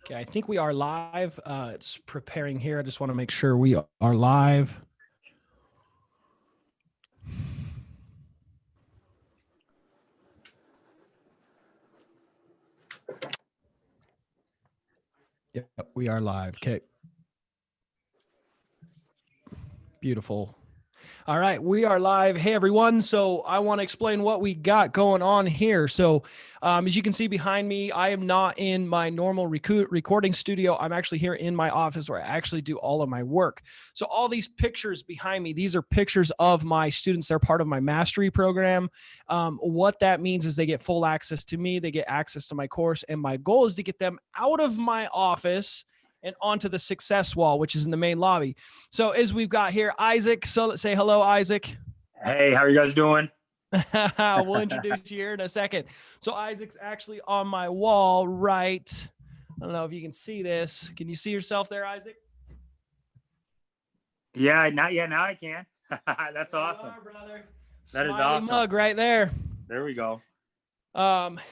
Okay, I think we are live. It's preparing here. I just want to make sure we are live. Yep, we are live. Okay. Beautiful. All right, we are live. Hey, everyone. So I want to explain what we got going on here. So as you can see behind me, I am not in my normal recording studio. I'm actually here in my office where I actually do all of my work. So all these pictures behind me, these are pictures of my students. They're part of my mastery program. What that means is they get full access to me. They get access to my course. And my goal is to get them out of my office and onto the success wall, which is in the main lobby. So as we've got here, Isaac. So let's say hello, Isaac. Hey, how are you guys doing? We'll introduce you here in a second. So Isaac's actually on my wall, right? I don't know if you can see this. Can you see yourself there, Isaac? Yeah, not yet. Now I can. That's there awesome. You are, brother. That is Smiley awesome. mug right there. There we go.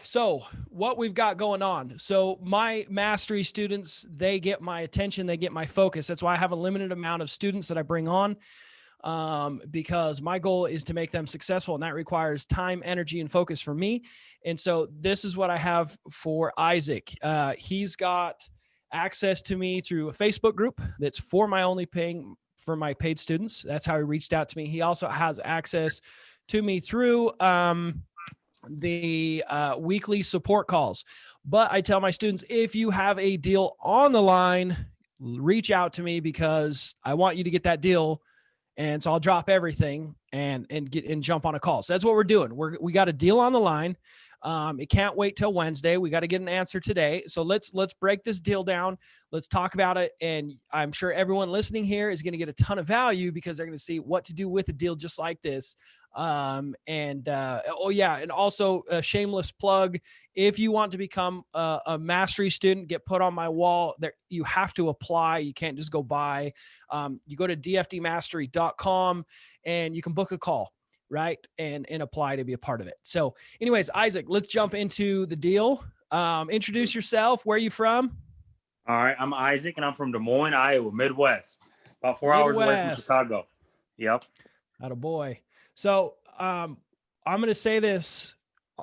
So what we've got going on. So my mastery students, they get my attention, they get my focus. That's why I have a limited amount of students that I bring on, because my goal is to make them successful, and that requires time, energy, and focus for me. And so this is what I have for Isaac. He's got access to me through a Facebook group that's for my paid students. That's how he reached out to me. He also has access to me through, the weekly support calls. But I tell my students, if you have a deal on the line, reach out to me because I want you to get that deal. And so I'll drop everything and jump on a call. So that's what we're doing. We got a deal on the line. It can't wait till Wednesday. We got to get an answer today. So let's break this deal down. Let's talk about it. And I'm sure everyone listening here is going to get a ton of value because they're going to see what to do with a deal just like this. And also a shameless plug. If you want to become a mastery student, get put on my wall there, you have to apply. You can't just go buy. You go to dfdmastery.com and you can book a call, right? And apply to be a part of it. So anyways, Isaac, let's jump into the deal. Introduce yourself. Where are you from? All right. I'm Isaac and I'm from Des Moines, Iowa, Midwest, about 4 hours away from Chicago. Yep. Attaboy. So I'm going to say this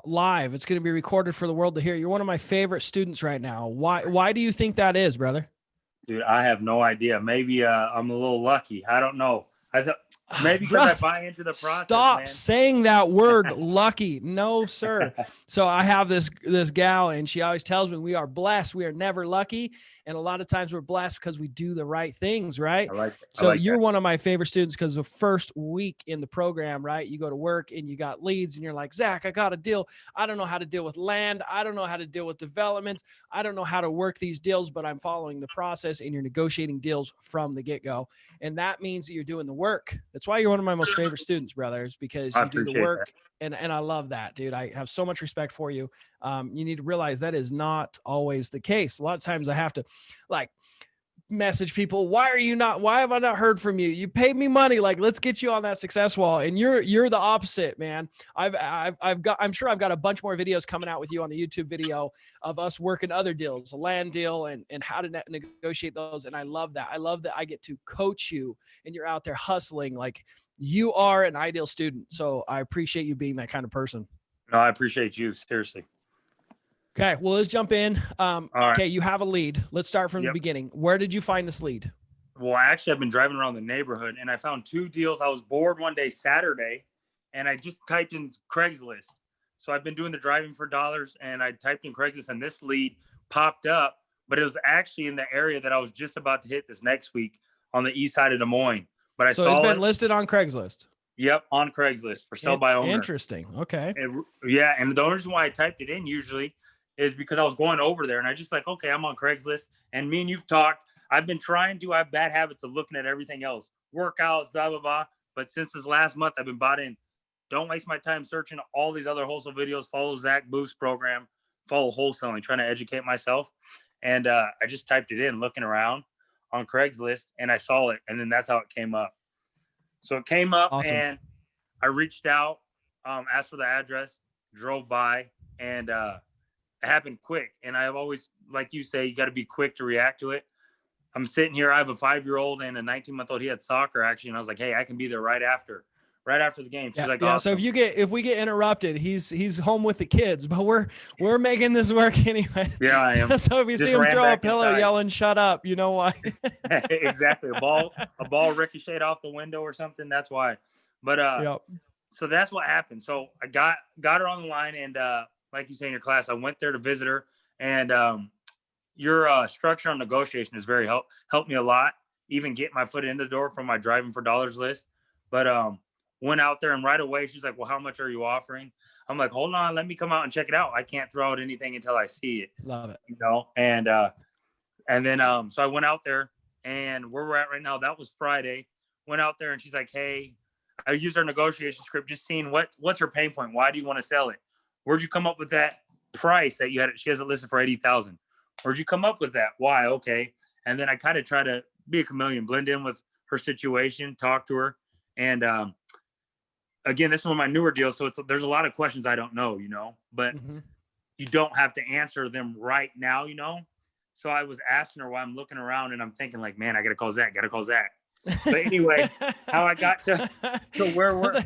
live. It's going to be recorded for the world to hear. You're one of my favorite students right now. Why do you think that is, brother? Dude, I have no idea. Maybe I'm a little lucky. I don't know. Maybe because I buy into the process. Stop saying that word, lucky. No, sir. So I have this gal, and she always tells me we are blessed. We are never lucky. And a lot of times we're blessed because we do the right things, right? So you're one of my favorite students because the first week in the program, right? You go to work and you got leads and you're like, Zach, I got a deal. I don't know how to deal with land. I don't know how to deal with developments. I don't know how to work these deals, but I'm following the process, and you're negotiating deals from the get-go. And that means that you're doing the work. That's why you're one of my most favorite students, brothers, because you do the work. And I love that, dude. I have so much respect for you. You need to realize that is not always the case. A lot of times I have to message people. Why have I not heard from you? You paid me money. Let's get you on that success wall. And you're the opposite, man. I'm sure I've got a bunch more videos coming out with you on the YouTube video of us working other deals, a land deal and how to negotiate those. And I love that. I love that I get to coach you and you're out there hustling. Like, you are an ideal student. So I appreciate you being that kind of person. No, I appreciate you. Seriously. Okay, well, let's jump in. All right. Okay, you have a lead. Let's start from the beginning. Where did you find this lead? Well, I've been driving around the neighborhood, and I found 2 deals. I was bored one day, Saturday, and I just typed in Craigslist. So I've been doing the driving for dollars, and I typed in Craigslist, and this lead popped up, but it was actually in the area that I was just about to hit this next week on the east side of Des Moines. But I saw it's been listed on Craigslist. Yep, on Craigslist for sale by owner. Interesting. Okay. And the only reason why I typed it in usually is because I was going over there and I just like, okay, I'm on Craigslist. And me and you've talked. I've been trying to. I have bad habits of looking at everything else, workouts, blah, blah, blah. But since this last month, I've been bought in. Don't waste my time searching all these other wholesale videos. Follow Zach Booth's program. Follow wholesaling, trying to educate myself. And I just typed it in, looking around on Craigslist, and I saw it. And then that's how it came up. So it came up, awesome. And I reached out, asked for the address, drove by, and happened quick. And I've always, like you say, you got to be quick to react to it. I'm sitting here. I have a 5-year-old and a 19-month-old. He had soccer actually. And I was like, hey, I can be there right after the game. She's like, yeah. awesome. So if we get interrupted, he's home with the kids, but we're making this work anyway. Yeah, I am. So if you Just see him throw a pillow inside. yelling, shut up, you know why? Exactly. A ball ricocheted off the window or something. That's why. But, yep. So that's what happened. So I got her on the line, and like you say in your class, I went there to visit her, and your structure on negotiation has helped me a lot, even get my foot in the door from my Driving for Dollars list. But went out there, and right away she's like, well, how much are you offering? I'm like, hold on, let me come out and check it out. I can't throw out anything until I see it. Love it. You know, and then so I went out there, and where we're at right now, that was Friday. Went out there, and she's like, hey, I used our negotiation script, just seeing what's her pain point. Why do you want to sell it? Where'd you come up with that price that you had? She has it listed for 80,000. Where'd you come up with that? Why? Okay. And then I kind of try to be a chameleon, blend in with her situation, talk to her. And again, this is one of my newer deals. So there's a lot of questions I don't know, but you don't have to answer them right now, So I was asking her while I'm looking around, and I'm thinking like, man, I got to call Zach. But anyway, how I got to where we're,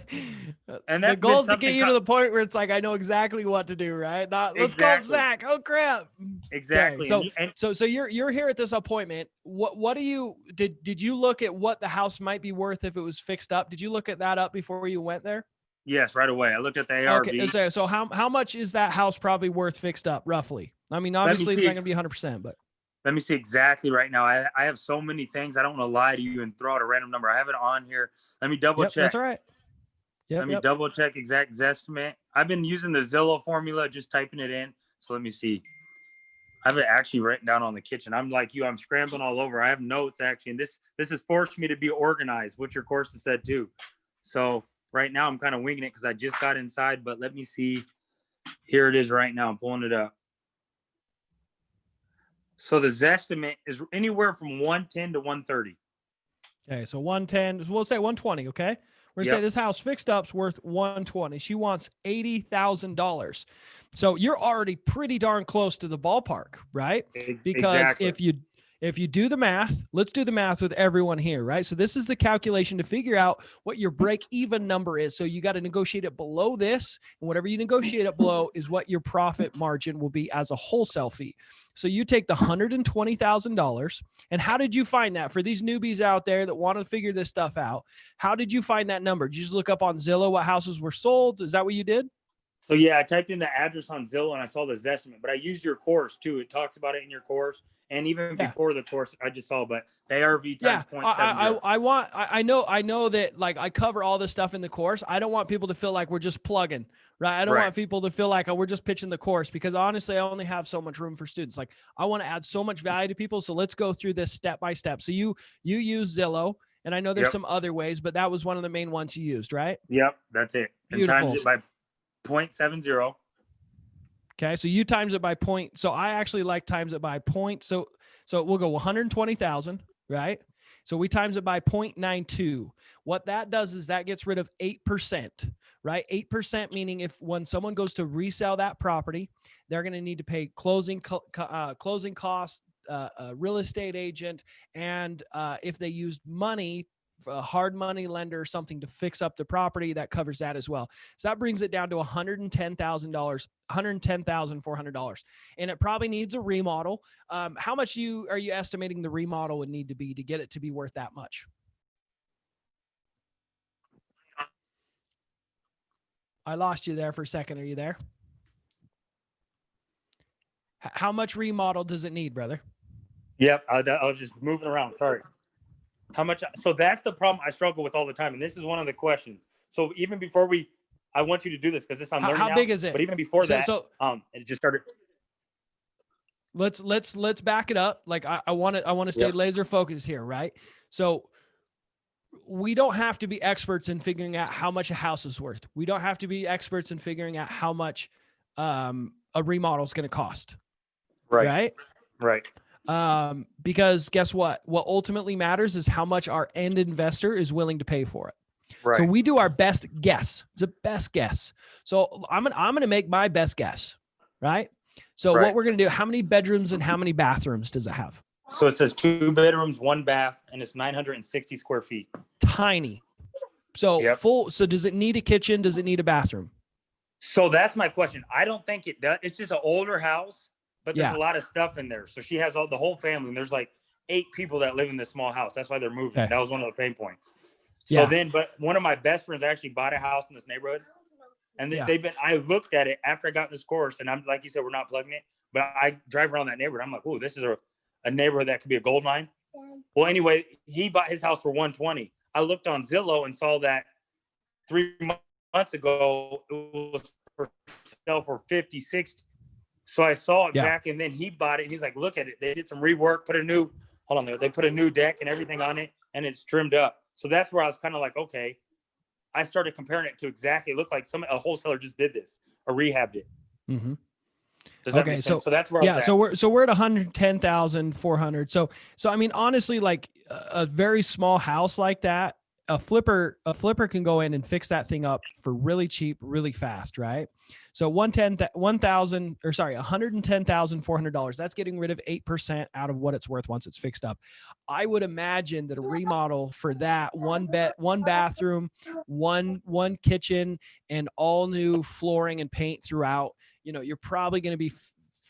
and that's the goal is to get you to the point where it's like, I know exactly what to do, right? Not let's call Zach. Oh crap. Exactly. Okay. So you're here at this appointment. What do you did you look at what the house might be worth if it was fixed up? Did you look at that up before you went there? Yes, right away. I looked at the ARV. Okay. So how much is that house probably worth fixed up roughly? I mean, obviously it's not going to be 100%, but. Let me see exactly right now. I have so many things. I don't want to lie to you and throw out a random number. I have it on here. Let me double check. That's all right. Let me double check exact estimate. I've been using the Zillow formula, just typing it in. So let me see. I have it actually written down on the kitchen. I'm like you. I'm scrambling all over. I have notes actually, and this has forced me to be organized, which your course has said too. So right now I'm kind of winging it because I just got inside. But let me see. Here it is right now. I'm pulling it up. So the Zestimate is anywhere from 110 to 130. Okay, so 110, we'll say 120, okay? We're going to say this house fixed up's worth 120. She wants $80,000. So you're already pretty darn close to the ballpark, right? Because if you do the math, let's do the math with everyone here, right? So this is the calculation to figure out what your break-even number is. So you got to negotiate it below this, and whatever you negotiate it below is what your profit margin will be as a wholesale fee. So you take the $120,000, and how did you find that? For these newbies out there that want to figure this stuff out, how did you find that number? Did you just look up on Zillow what houses were sold? Is that what you did? So yeah, I typed in the address on Zillow and I saw the Zestimate, but I used your course too. It talks about it in your course. And even before the course, I just saw, but the ARV times 0.70. I know that like I cover all this stuff in the course. I don't want people to feel like we're just plugging, right? I don't want people to feel like, oh, we're just pitching the course, because honestly, I only have so much room for students. Like I want to add so much value to people. So let's go through this step by step. So you use Zillow, and I know there's some other ways, but that was one of the main ones you used, right? Yep, that's it. Beautiful. And times it by 0.70. Okay, so you times it by point. So I actually like times it by point. So we'll go 120,000, right? So we times it by 0.92. What that does is that gets rid of 8%, right? 8% meaning when someone goes to resell that property, they're going to need to pay closing costs, a real estate agent, and if they used money, a hard money lender or something to fix up the property, that covers that as well. So that brings it down to $110,000, $110,400. And it probably needs a remodel. How much are you estimating the remodel would need to be to get it to be worth that much? I lost you there for a second. Are you there? How much remodel does it need, brother? Yep. I was just moving around. Sorry. How much? So that's the problem I struggle with all the time. And this is one of the questions. So even before I want you to do this because this I'm learning how big is it? But even before that, it just started. Let's back it up. Like I want to stay laser focused here, right? So we don't have to be experts in figuring out how much a house is worth. We don't have to be experts in figuring out how much a remodel is going to cost. Right. Because guess what? What ultimately matters is how much our end investor is willing to pay for it. Right. So we do our best guess. It's a best guess. So I'm going to make my best guess. Right. So Right. what we're going to do, how many bedrooms and how many bathrooms does it have? So it says 2 bedrooms, 1 bath, and it's 960 square feet. Tiny. So Yep. full. So does it need a kitchen? Does it need a bathroom? So that's my question. I don't think it does. It's just an older house, but there's Yeah. a lot of stuff in there. So she has the whole family, and there's like 8 people that live in this small house. That's why they're moving. Okay. That was one of the pain points. So then, but one of my best friends actually bought a house in this neighborhood, and I looked at it after I got this course, and I'm like you said, we're not plugging it, but I drive around that neighborhood. I'm like, oh, this is a neighborhood that could be a gold mine. Well, anyway, he bought his house for 120. I looked on Zillow and saw that 3 months ago it was for sale for 50, 60. So I saw it back, and then he bought it. And he's like, look at it. They did some rework, they put a new deck and everything on it, and it's trimmed up. So that's where I was kind of like, okay. I started comparing it to exactly, it looked like a wholesaler just did this or rehabbed it. Mm-hmm. Does that make sense? So that's where I was at. So we're at 110,400. So I mean, honestly, like a very small house like that, a flipper can go in and fix that thing up for really cheap, really fast, right? So $110,400. That's getting rid of 8% out of what it's worth once it's fixed up. I would imagine that a remodel for that one bathroom, one kitchen, and all new flooring and paint throughout, you're probably going to be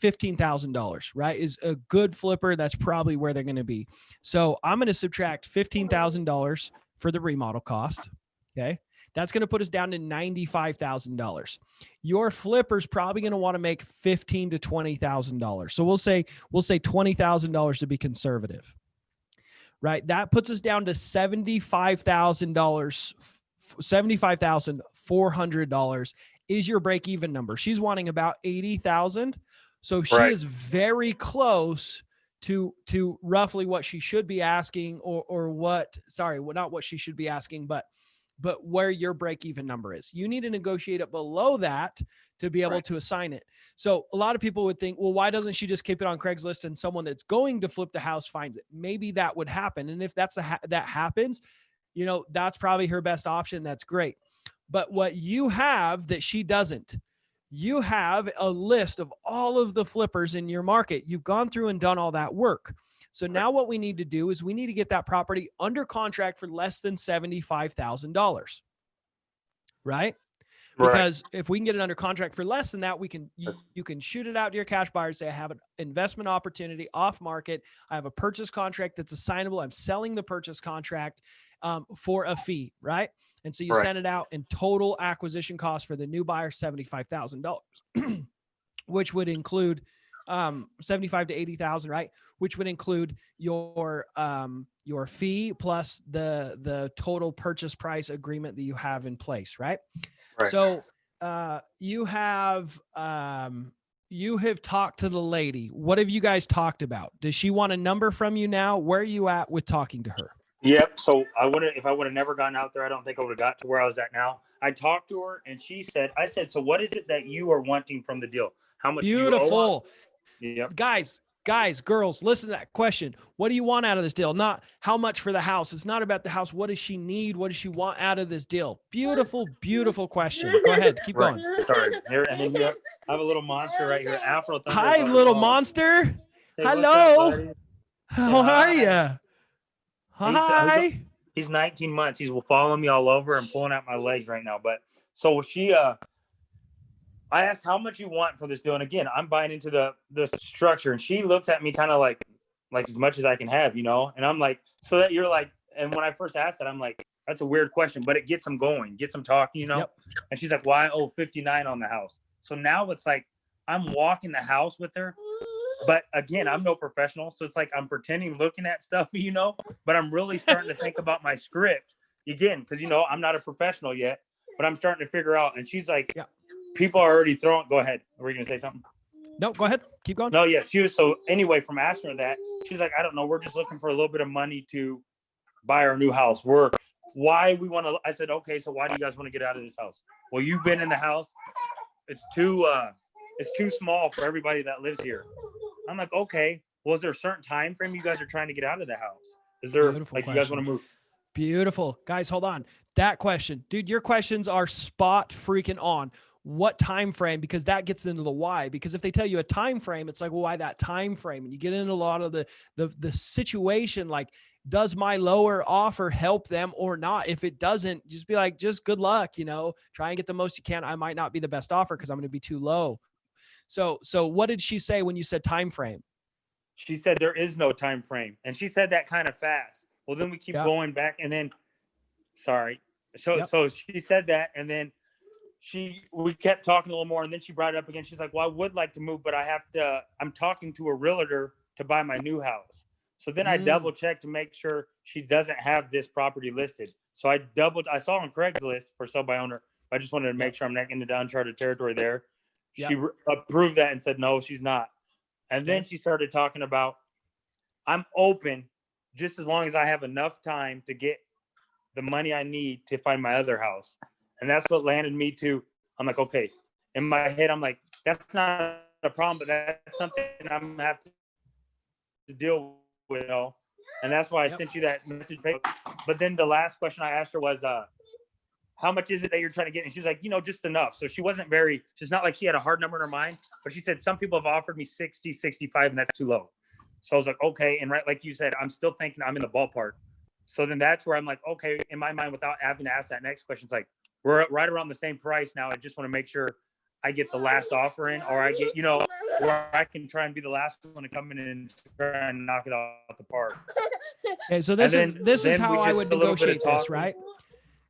$15,000, right? Is a good flipper. That's probably where they're going to be. So I'm going to subtract $15,000 for the remodel cost. Okay. That's going to put us down to $95,000. Your flipper's probably going to want to make $15,000 to $20,000. So we'll say $20,000 to be conservative, right? That puts us down to $75,400 is your break-even number. She's wanting about $80,000. So she is very close to roughly what she should be asking, not what she should be asking, but where your break-even number is. You need to negotiate it below that to be able to assign it. So a lot of people would think, well, why doesn't she just keep it on Craigslist and someone that's going to flip the house finds it? Maybe that would happen. And if that happens, that's probably her best option. That's great. But what you have that she doesn't, you have a list of all of the flippers in your market. You've gone through and done all that work. So now what we need to do is we need to get that property under contract for less than $75,000, right? Because if we can get it under contract for less than that, you can shoot it out to your cash buyer and say, I have an investment opportunity off market. I have a purchase contract that's assignable. I'm selling the purchase contract for a fee, right? And so you send it out, and total acquisition cost for the new buyer, $75,000, which would include 75 to 80,000, right? Which would include your fee plus the total purchase price agreement that you have in place, right? So you have talked to the lady. What have you guys talked about? Does she want a number from you now? Where are you at with talking to her? Yep. So if I would have never gotten out there, I don't think I would have got to where I was at now. I talked to her, and I said, so what is it that you are wanting from the deal? How much? Beautiful. Yep. Guys, girls, listen to that question. What do you want out of this deal? Not how much for the house. It's not about the house. What does she need? What does she want out of this deal? Beautiful, beautiful question. Go ahead. Keep going. Sorry. Here, and then I have a little monster right here. Afro Thunder. Hi, little monster. Say, hello. Up, How are you? Hi. He's 19 months. He's following me all over and pulling out my legs right now. But so I asked how much you want for this deal. And again, I'm buying into the structure. And she looks at me kind of like as much as I can have, And I'm like, so that you're like, and when I first asked that, I'm like, that's a weird question, but it gets them going, gets them talking, Yep. And she's like, why? Well, I owe 59 on the house. So now it's like, I'm walking the house with her. But again, I'm no professional. So it's like, I'm pretending looking at stuff, but I'm really starting to think about my script again, because, I'm not a professional yet, but I'm starting to figure out. And she's like, people are already throwing. Go ahead. Were you going to say something? No, go ahead. Keep going. No, yeah. She was. So anyway, from asking her that, she's like, I don't know. We're just looking for a little bit of money to buy our new house. I said, okay, so why do you guys want to get out of this house? Well, you've been in the house. It's too small for everybody that lives here. I'm like, okay. Well, is there a certain time frame you guys are trying to get out of the house? Is there you guys want to move? Beautiful. Guys, hold on. That question, dude, your questions are spot freaking on. what time frame, because that gets into the why. Because if they tell you a time frame, it's like, well, why that time frame? And you get into a lot of the situation, like, does my lower offer help them or not? If it doesn't, just be like, just good luck, try and get the most you can. I might not be the best offer because I'm going to be too low. So what did she say when you said time frame? She said there is no time frame, and she said that kind of fast. Well, then we keep going back, and then, sorry. So she said that, and then we kept talking a little more, and then she brought it up again. She's like, well, I would like to move, but I'm talking to a realtor to buy my new house. So then I double checked to make sure she doesn't have this property listed. So I saw on Craigslist for sell by owner. I just wanted to make sure I'm not into uncharted territory there. She approved that and said, no, she's not. And then she started talking about, I'm open just as long as I have enough time to get the money I need to find my other house. And that's what landed me to, I'm like, okay. In my head, I'm like, that's not a problem, but that's something I'm going to have to deal with. And that's why I sent you that message. But then the last question I asked her was, how much is it that you're trying to get? And she's like, just enough. So she's not like she had a hard number in her mind, but she said, some people have offered me 60, 65, and that's too low. So I was like, okay. And right, like you said, I'm still thinking I'm in the ballpark. So then that's where I'm like, okay, in my mind, without having to ask that next question, it's like, we're right around the same price now. I just want to make sure I get the last offer in, or I get, where I can try and be the last one to come in and try and knock it out the park. Okay, so this is how I would negotiate this, right?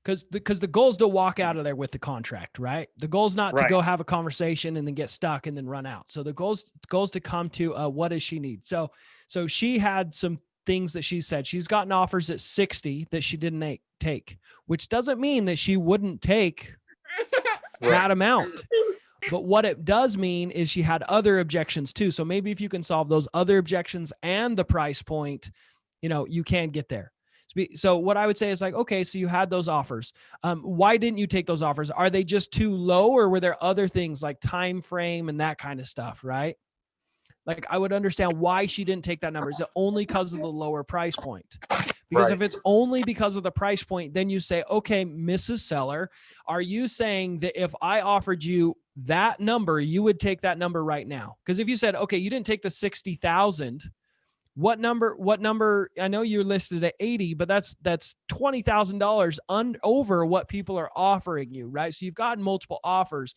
Because the goal is to walk out of there with the contract, right? The goal is not to go have a conversation and then get stuck and then run out. So the goal is to come to what does she need? So she had some things that she said. She's gotten offers at 60 that she didn't take, which doesn't mean that she wouldn't take that amount. But what it does mean is she had other objections too. So maybe if you can solve those other objections and the price point, you can get there. So what I would say is like, okay, so you had those offers. Why didn't you take those offers? Are they just too low, or were there other things like time frame and that kind of stuff, right? Like, I would understand why she didn't take that number. Is it only because of the lower price point? Because if it's only because of the price point, then you say, okay, Mrs. Seller, are you saying that if I offered you that number, you would take that number right now? Because if you said, okay, you didn't take the 60,000, what number, I know you're listed at 80, but that's $20,000 over what people are offering you, right? So you've gotten multiple offers.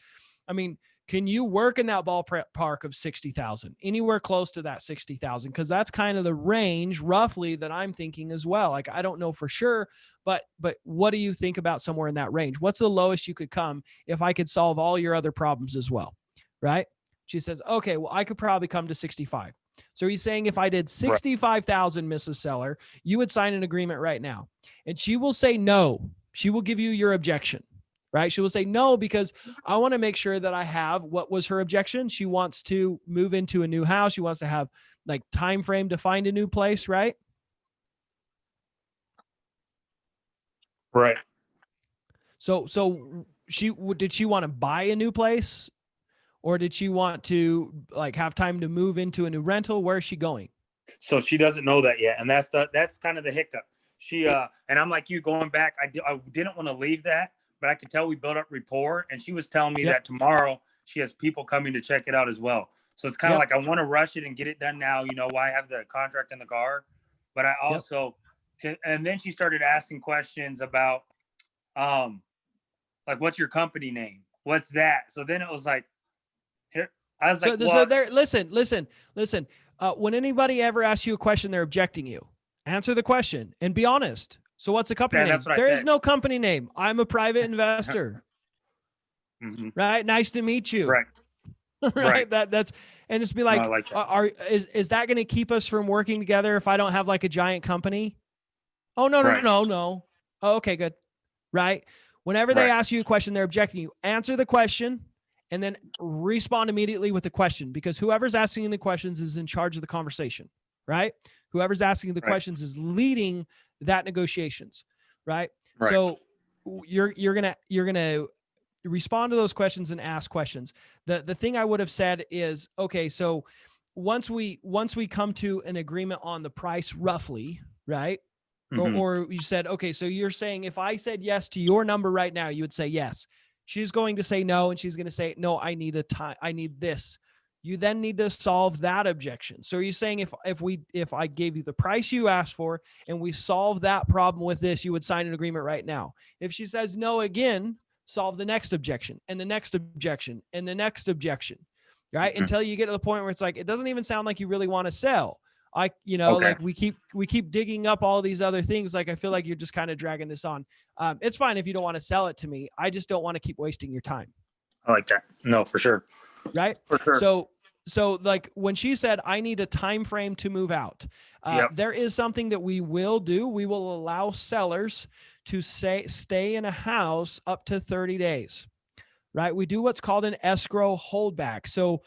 I mean, can you work in that ballpark of 60,000, anywhere close to that 60,000? Because that's kind of the range roughly that I'm thinking as well. Like, I don't know for sure, but what do you think about somewhere in that range? What's the lowest you could come if I could solve all your other problems as well, right? She says, okay, well, I could probably come to 65. So he's saying if I did 65,000, Mrs. Seller, you would sign an agreement right now. And she will say no. She will give you your objection, right? She will say no, because I want to make sure that I have, what was her objection? She wants to move into a new house. She wants to have like time frame to find a new place, right? Right. So did she want to buy a new place? Or did she want to like have time to move into a new rental? Where is she going? So she doesn't know that yet. And that's kind of the hiccup. She, and I'm like you, going back, I didn't want to leave that, but I could tell we built up rapport, and she was telling me that tomorrow she has people coming to check it out as well. So it's kind of like, I want to rush it and get it done now. Why I have the contract in the car, but I also, and then she started asking questions about, like, what's your company name? What's that? So then it was like, I was like, so there, listen. When anybody ever asks you a question, they're objecting you. Answer the question and be honest. So what's the company name? There is no company name. I'm a private investor. Right. Nice to meet you. Right. Right. That's, and just be like, is that going to keep us from working together if I don't have like a giant company? Oh, no. Oh, okay, good. Right. Whenever they ask you a question, they're objecting you. Answer the question and then respond immediately with the question, because whoever's asking the questions is in charge of the conversation, right? Whoever's asking the questions is leading that negotiations, right? So you're going to respond to those questions and ask questions. The thing I would have said is, okay, so once we come to an agreement on the price roughly, right? Or you said, okay, so you're saying if I said yes to your number right now, you would say yes. She's going to say no, and she's going to say, no, I need this. You then need to solve that objection. So are you saying if I gave you the price you asked for and we solve that problem with this, you would sign an agreement right now? If she says no again, solve the next objection and the next objection and the next objection, right? Mm-hmm. Until you get to the point where it's like, it doesn't even sound like you really want to sell. Like we keep digging up all these other things. Like, I feel like you're just kind of dragging this on. It's fine if you don't want to sell it to me. I just don't want to keep wasting your time. I like that. No, for sure. Right. For sure. So like when she said, I need a time frame to move out, there is something that we will do. We will allow sellers to stay in a house up to 30 days, right? We do what's called an escrow holdback. So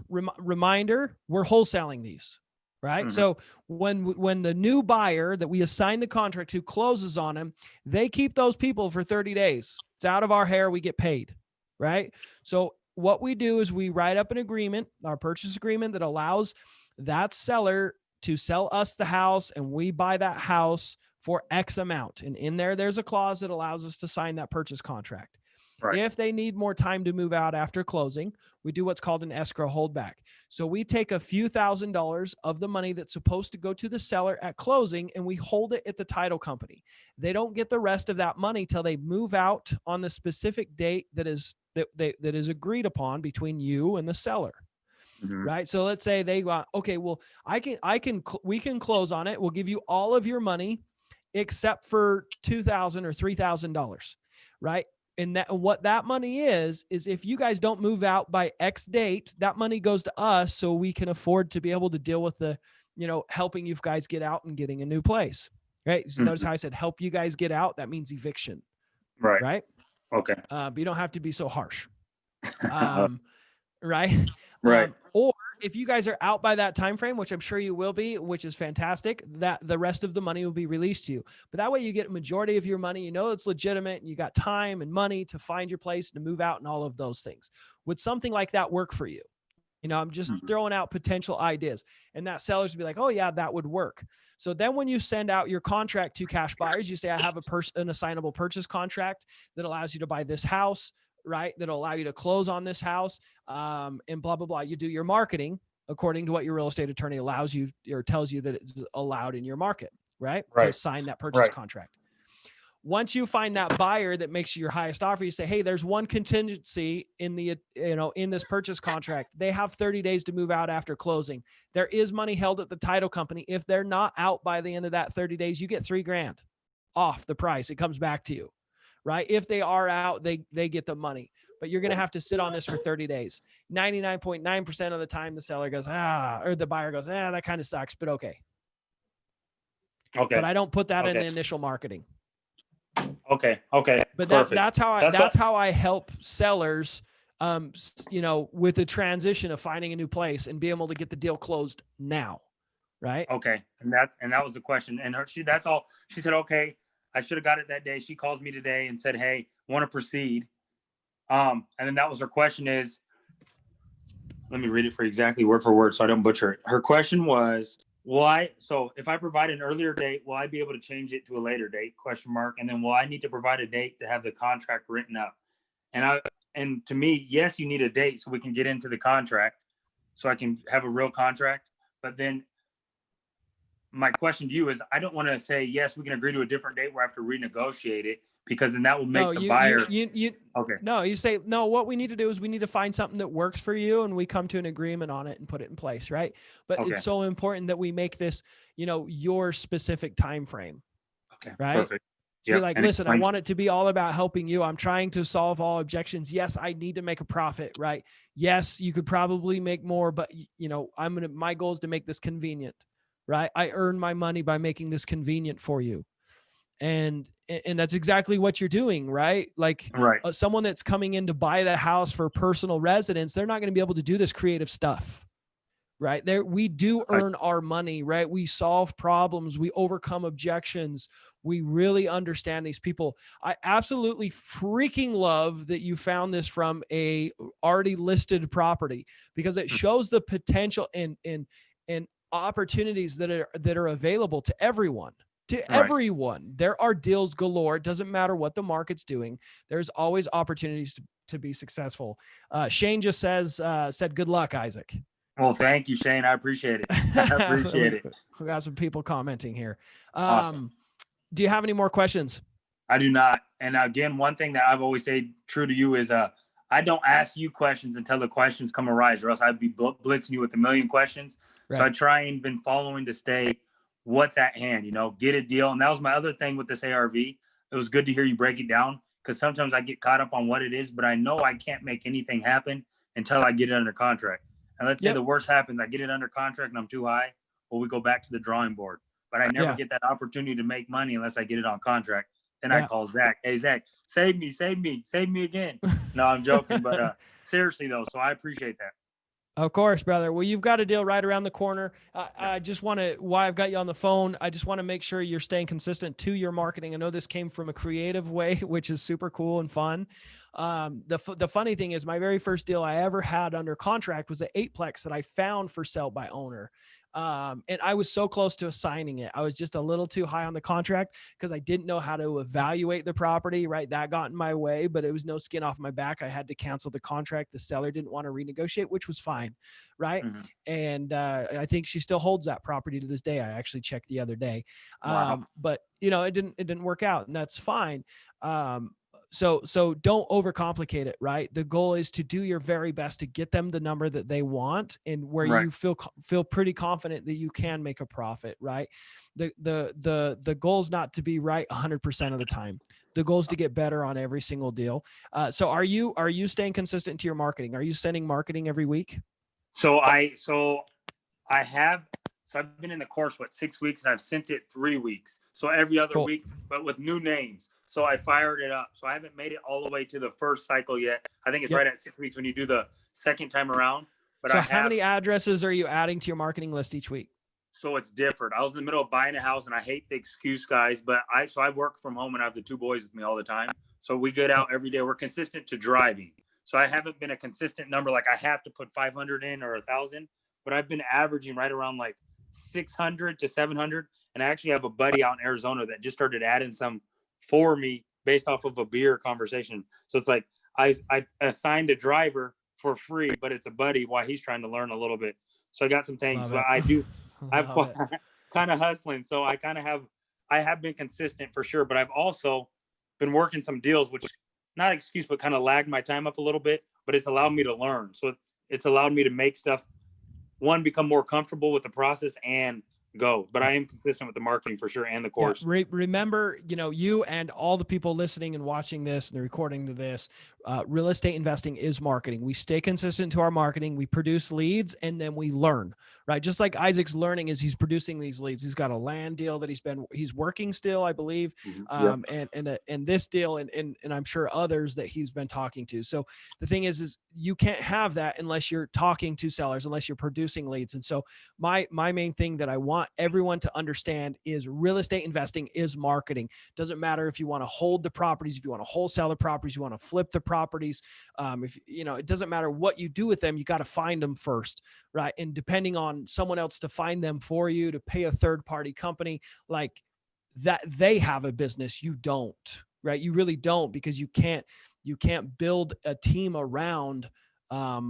reminder, we're wholesaling these, right? Mm-hmm. So when the new buyer that we assign the contract to closes on them, they keep those people for 30 days. It's out of our hair. We get paid, right? So what we do is we write up an agreement, our purchase agreement, that allows that seller to sell us the house, and we buy that house for X amount. And in there's a clause that allows us to sign that purchase contract. Right. If they need more time to move out after closing, we do what's called an escrow holdback. So we take a few $1,000s of the money that's supposed to go to the seller at closing, and we hold it at the title company. They don't get the rest of that money till they move out on the specific date that is agreed upon between you and the seller. Mm-hmm. Right. So let's say they go, okay, well, we can close on it. We'll give you all of your money except for $2,000 or $3,000. Right. And what that money is if you guys don't move out by X date, that money goes to us so we can afford to be able to deal with helping you guys get out and getting a new place. Right. So notice how I said, help you guys get out. That means eviction. Right. Right. Okay. But you don't have to be so harsh. Right. Right. Or if you guys are out by that time frame, which I'm sure you will be, which is fantastic, that the rest of the money will be released to you. But that way you get a majority of your money, it's legitimate, and you got time and money to find your place, to move out, and all of those things. Would something like that work for you? I'm just throwing out potential ideas, and that sellers would be like, oh yeah, that would work. So then when you send out your contract to cash buyers, you say, I have an assignable purchase contract that allows you to buy this house, right? That'll allow you to close on this house, and blah, blah, blah. You do your marketing according to what your real estate attorney allows you or tells you that it's allowed in your market, right? Right. To sign that purchase contract. Once you find that buyer that makes you your highest offer, you say, hey, there's one contingency in in this purchase contract. They have 30 days to move out after closing. There is money held at the title company. If they're not out by the end of that 30 days, you get $3,000 off the price. It comes back to you. Right? If they are out, they get the money, but you're going to have to sit on this for 30 days. 99.9% of the time, the seller goes, or the buyer goes, that kind of sucks, but okay. Okay. But I don't put that in the initial marketing. Okay. But that's how I help sellers, with the transition of finding a new place and being able to get the deal closed now. Right. Okay. And that was the question. And that's all she said. Okay. I should have got it that day. She called me today and said, hey, want to proceed. And then that was her question is, let me read it for exactly word for word so I don't butcher it. Her question was, so if I provide an earlier date, will I be able to change it to a later date? ? And then will I need to provide a date to have the contract written up? And to me, yes, you need a date so we can get into the contract so I can have a real contract. But then my question to you is, I don't want to say, yes, we can agree to a different date where I have to renegotiate it, because then that will make the buyer. Okay. No, you say, no, what we need to do is we need to find something that works for you, and we come to an agreement on it and put it in place. Right. But It's so important that we make this, your specific time frame. Okay. Right. Perfect. So you're like, listen, I want it to be all about helping you. I'm trying to solve all objections. Yes, I need to make a profit, right? Yes, you could probably make more, but my goal is to make this convenient. Right. I earn my money by making this convenient for you. And that's exactly what you're doing, right? Like someone that's coming in to buy the house for personal residence, they're not going to be able to do this creative stuff, right? We do earn our money, right? We solve problems. We overcome objections. We really understand these people. I absolutely freaking love that you found this from a already listed property, because it shows the potential and opportunities that are available to everyone, to Right. everyone. There are deals galore. It doesn't matter what the market's doing. There's always opportunities to be successful. Shane just said, good luck, Isaac. Well, thank you, Shane. I appreciate it. I So appreciate it. we got some people commenting here. Awesome. Do you have any more questions? I do not. And again, one thing that I've always stayed true to you is I don't ask you questions until the questions come arise, or else I'd be blitzing you with a million questions. Right. So I try and been following to stay what's at hand, you know, get a deal. And that was my other thing with this ARV. It was good to hear you break it down, because sometimes I get caught up on what it is, but I know I can't make anything happen until I get it under contract. And let's say the worst happens, I get it under contract and I'm too high. Well, we go back to the drawing board. But I never get that opportunity to make money unless I get it on contract. Then I call Zach. Hey, Zach, save me again. No, I'm joking. But seriously, though, so I appreciate that. Of course, brother. Well, you've got a deal right around the corner. I just want to, while I've got you on the phone, I just want to make sure you're staying consistent to your marketing. I know this came from a creative way, which is super cool and fun. The funny thing is, my very first deal I ever had under contract was an 8-plex that I found for sale by owner. And I was so close to assigning it. I was just a little too high on the contract because I didn't know how to evaluate the property, right? That got in my way, but it was no skin off my back. I had to cancel the contract. The seller didn't want to renegotiate, which was fine. Right. Mm-hmm. And, I think she still holds that property to this day. I actually checked the other day. Wow. But you know, it didn't work out, and that's fine. So don't overcomplicate it, right? The goal is to do your very best to get them the number that they want, and where you feel pretty confident that you can make a profit, right? The goal is not to be right 100% of the time. The goal is to get better on every single deal. So are you staying consistent to your marketing? Are you sending marketing every week? So I've been in the course, 6 weeks, and I've sent it 3 weeks. So every other week, but with new names. So I fired it up. So I haven't made it all the way to the first cycle yet. I think it's right at 6 weeks when you do the second time around. But so how many addresses are you adding to your marketing list each week? So it's different. I was in the middle of buying a house, and I hate the excuse, guys, but I work from home and I have the 2 boys with me all the time. So we get out every day. We're consistent to driving. So I haven't been a consistent number. Like I have to put 500 in or 1,000, but I've been averaging right around like 600 to 700. And I actually have a buddy out in Arizona that just started adding some for me based off of a beer conversation. So it's like I assigned a driver for free, but it's a buddy while he's trying to learn a little bit. So I got some things, but I've kind of hustling. So I have been consistent for sure, but I've also been working some deals, which not excuse, but kind of lagged my time up a little bit, but it's allowed me to learn. So it's allowed me to make stuff, become more comfortable with the process and go. But I am consistent with the marketing for sure, and the course. Yeah, remember, you and all the people listening and watching this and the recording to this, real estate investing is marketing. We stay consistent to our marketing. We produce leads, and then we learn, right? Just like Isaac's learning is he's producing these leads. He's got a land deal that he's working still, I believe. And this deal and I'm sure others that he's been talking to. So the thing is you can't have that unless you're talking to sellers, unless you're producing leads. And so my main thing that I want everyone to understand is real estate investing is marketing. Doesn't matter if you want to hold the properties, if you want to wholesale the properties, you want to flip the properties. If it doesn't matter what you do with them, you got to find them first, right? And depending on someone else to find them for you, to pay a third party company like that, they have a business, you don't, right? You really don't, because you can't build a team around a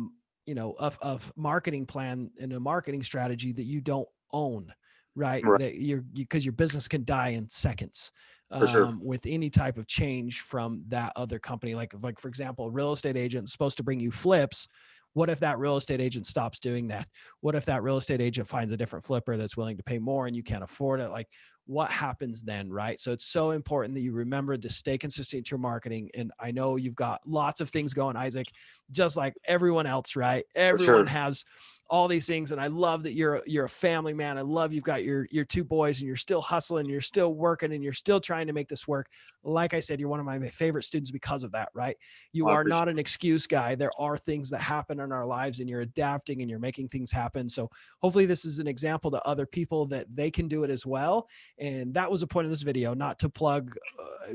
marketing plan and a marketing strategy that you don't own, right? That because your business can die in seconds. For sure. With any type of change from that other company. Like for example, a real estate agent is supposed to bring you flips. What if that real estate agent stops doing that? What if that real estate agent finds a different flipper that's willing to pay more and you can't afford it? Like, what happens then, right? So it's so important that you remember to stay consistent to your marketing. And I know you've got lots of things going, Isaac, just like everyone else, right? Everyone has all these things. And I love that you're a family man. I love you've got your 2 boys and you're still hustling, you're still working, and you're still trying to make this work. Like I said, you're one of my favorite students because of that, right? You are not an excuse guy. There are things that happen in our lives and you're adapting and you're making things happen. So hopefully this is an example to other people that they can do it as well. And that was the point of this video, not to plug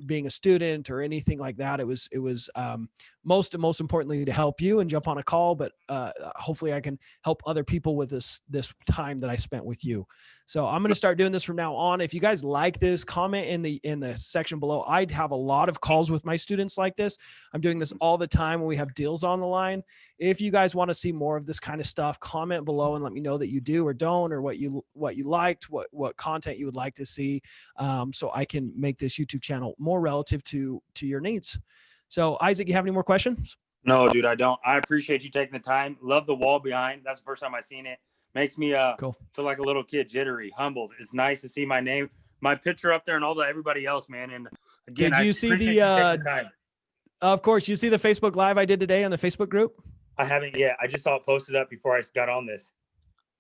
being a student or anything like that. It was most importantly to help you and jump on a call, but hopefully I can help other people with this time that I spent with you. So I'm going to start doing this from now on. If you guys like this, comment in the section below. I have a lot of calls with my students like this. I'm doing this all the time when we have deals on the line. If you guys want to see more of this kind of stuff, comment below and let me know that you do or don't, or what you liked, what content you would like to see, so I can make this YouTube channel more relative to your needs. So Isaac, you have any more questions? No, dude, I don't. I appreciate you taking the time. Love the wall behind. That's the first time I've seen it. Makes me cool. Feel like a little kid, jittery, humbled. It's nice to see my name, my picture up there, and everybody else, man. And again, did you see the time. Of course, you see the Facebook Live I did today on the Facebook group? I haven't yet. I just saw it posted up before I got on this.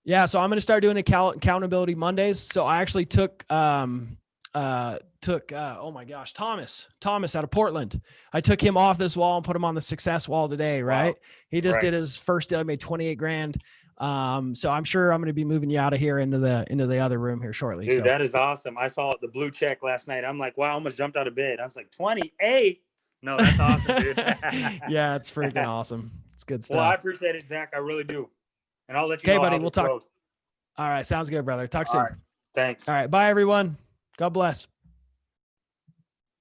Yeah, so I'm going to start doing accountability Mondays. So I actually took oh my gosh, Thomas out of Portland. I took him off this wall and put him on the success wall today. Right. Wow. He just did his first deal. He made 28 grand. So I'm sure I'm going to be moving you out of here into the other room here shortly. Dude, that is awesome. I saw the blue check last night. I'm like, wow, I almost jumped out of bed. I was like, 28. No, that's awesome, dude. Yeah, it's freaking awesome. It's good stuff. Well, I appreciate it, Zach. I really do. And I'll let you know. Okay, buddy. We'll talk. All right. Sounds good, brother. Talk soon. All right. Thanks. All right. Bye, everyone. God bless.